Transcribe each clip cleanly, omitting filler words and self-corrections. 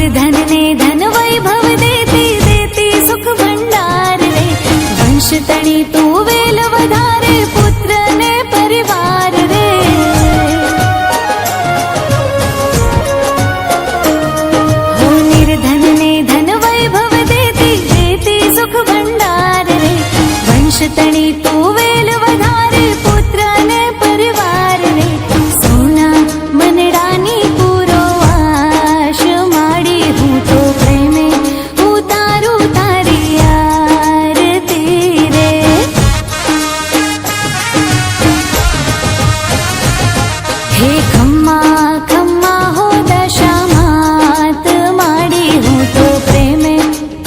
निर्धन ने धन वैभव देती देती सुख भंडार रे। वंश तणी तू वेल वधारे पुत्र ने परिवार रे। हो निर्धन ने धन वैभव देती देती सुख भंडार रे। वंश तणी तू वेल वधारे पुत्र ने परिवार रे। सोना मनडानी पूरो आश माड़ी हूँ तो प्रेमे उतारू तारी आरती रे। हे खम्मा खम्मा हो दशा मात माड़ी हूँ तो प्रेमे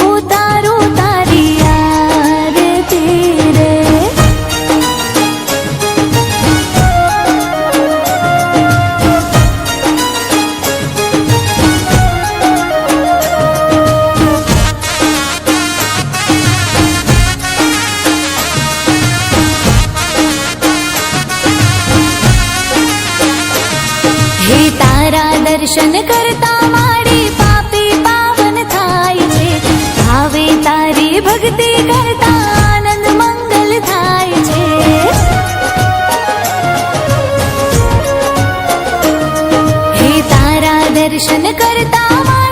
उतारू तारी आरती रे। हे तारा दर्शन करता माड़ी पापी पावन थाय छे। भावे तारी भक्ति करता आनंद मंगल थाय छे। हे तारा दर्शन करता माड़ी